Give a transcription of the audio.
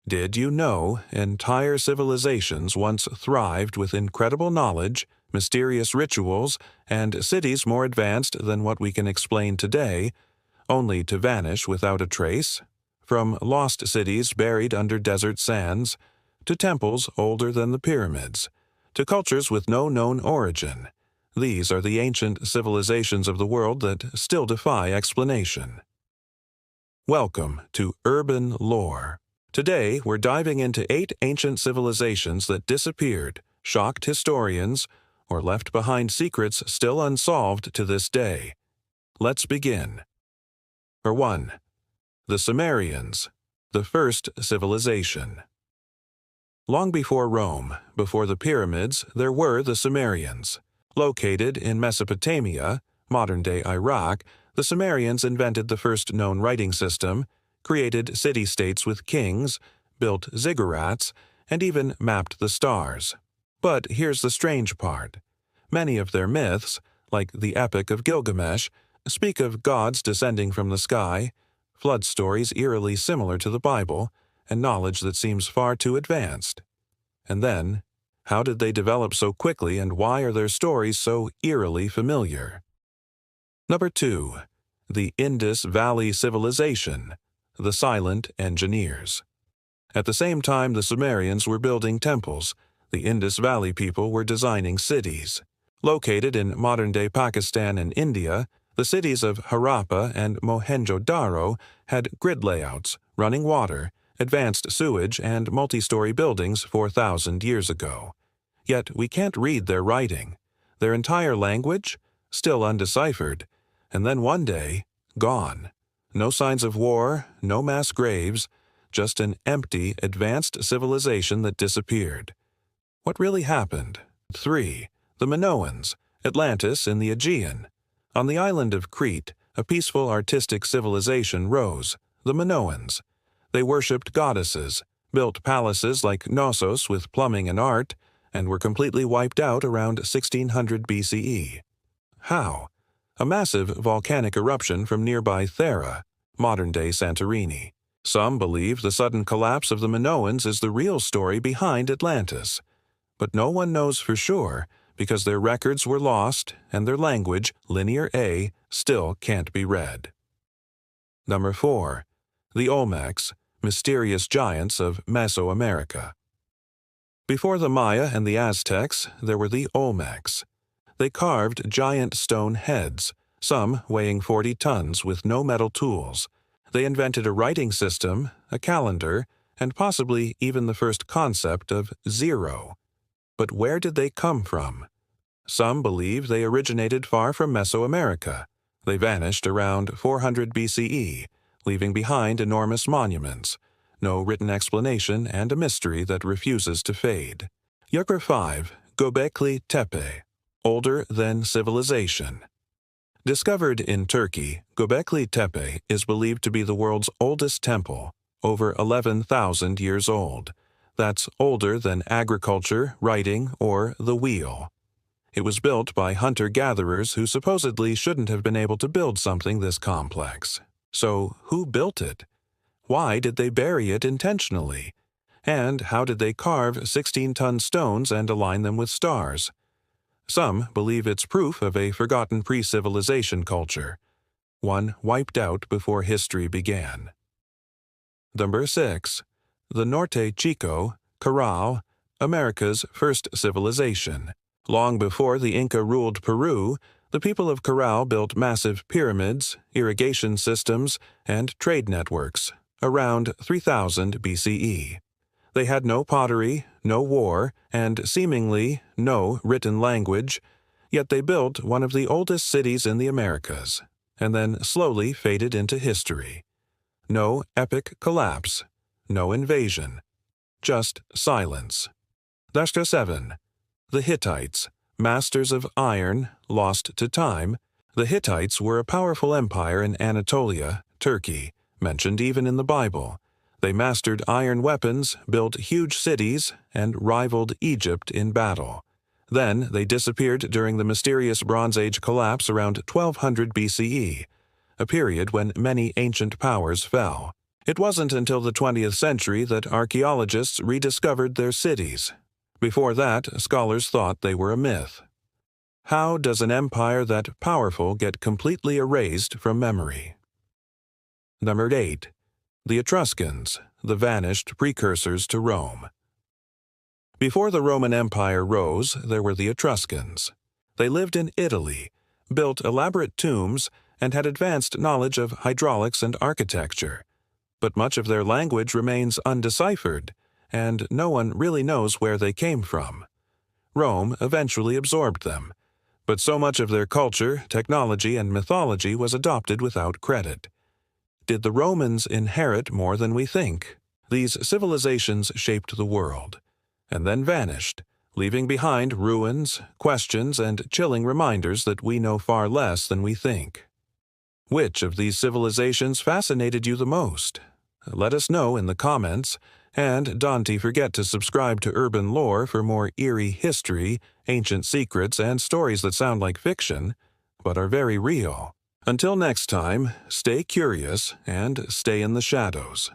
Did you know entire civilizations once thrived with incredible knowledge, mysterious rituals, and cities more advanced than what we can explain today, only to vanish without a trace? From lost cities buried under desert sands, to temples older than the pyramids, to cultures with no known origin, these are the ancient civilizations of the world that still defy explanation. Welcome to Urban Lore. Today, we're diving into 8 ancient civilizations that disappeared, shocked historians, or left behind secrets still unsolved to this day. Let's begin. For 1. The Sumerians, the first civilization. Long before Rome, before the pyramids, there were the Sumerians. Located in Mesopotamia, modern-day Iraq, the Sumerians invented the first known writing system, created city-states with kings, built ziggurats, and even mapped the stars. But here's the strange part. Many of their myths, like the Epic of Gilgamesh, speak of gods descending from the sky, flood stories eerily similar to the Bible, and knowledge that seems far too advanced. And then, how did they develop so quickly, and why are their stories so eerily familiar? Number 2. The Indus Valley Civilization, the silent engineers. At the same time the Sumerians were building temples, the Indus Valley people were designing cities. Located in modern-day Pakistan and India, the cities of Harappa and Mohenjo-Daro had grid layouts, running water, advanced sewage, and multi-story buildings 4,000 years ago. Yet we can't read their writing. Their entire language? Still undeciphered. And then one day, gone. No signs of war, no mass graves, just an empty, advanced civilization that disappeared. What really happened? 3. The Minoans, Atlantis in the Aegean. On the island of Crete, a peaceful artistic civilization rose, the Minoans. They worshipped goddesses, built palaces like Knossos with plumbing and art, and were completely wiped out around 1600 BCE. How? A massive volcanic eruption from nearby Thera, modern-day Santorini. Some believe the sudden collapse of the Minoans is the real story behind Atlantis. But no one knows for sure, because their records were lost and their language, Linear A, still can't be read. Number 4. The Olmecs, mysterious giants of Mesoamerica. Before the Maya and the Aztecs, there were the Olmecs. They carved giant stone heads, some weighing 40 tons with no metal tools. They invented a writing system, a calendar, and possibly even the first concept of zero. But where did they come from? Some believe they originated far from Mesoamerica. They vanished around 400 BCE, leaving behind enormous monuments, no written explanation, and a mystery that refuses to fade. Number 5. Göbekli Tepe, older than civilization. Discovered in Turkey, Göbekli Tepe is believed to be the world's oldest temple, over 11,000 years old. That's older than agriculture, writing, or the wheel. It was built by hunter-gatherers who supposedly shouldn't have been able to build something this complex. So, who built it? Why did they bury it intentionally? And how did they carve 16-ton stones and align them with stars? Some believe it's proof of a forgotten pre-civilization culture, one wiped out before history began. Number 6. The Norte Chico, Corral, America's first civilization. Long before the Inca ruled Peru, the people of Corral built massive pyramids, irrigation systems, and trade networks, around 3000 BCE. They had no pottery, no war, and seemingly no written language, yet they built one of the oldest cities in the Americas, and then slowly faded into history. No epic collapse, no invasion, just silence. Number 7. The Hittites, masters of iron, lost to time. The Hittites were a powerful empire in Anatolia, Turkey, mentioned even in the Bible. They mastered iron weapons, built huge cities, and rivaled Egypt in battle. Then they disappeared during the mysterious Bronze Age collapse around 1200 BCE, a period when many ancient powers fell. It wasn't until the 20th century that archaeologists rediscovered their cities. Before that, scholars thought they were a myth. How does an empire that powerful get completely erased from memory? Number 8. The Etruscans, the vanished precursors to Rome. Before the Roman Empire rose, there were the Etruscans. They lived in Italy, built elaborate tombs, and had advanced knowledge of hydraulics and architecture. But much of their language remains undeciphered, and no one really knows where they came from. Rome eventually absorbed them, but so much of their culture, technology, and mythology was adopted without credit. Did the Romans inherit more than we think? These civilizations shaped the world, and then vanished, leaving behind ruins, questions, and chilling reminders that we know far less than we think. Which of these civilizations fascinated you the most? Let us know in the comments, and don't forget to subscribe to Urban Lore for more eerie history, ancient secrets, and stories that sound like fiction, but are very real. Until next time, stay curious and stay in the shadows.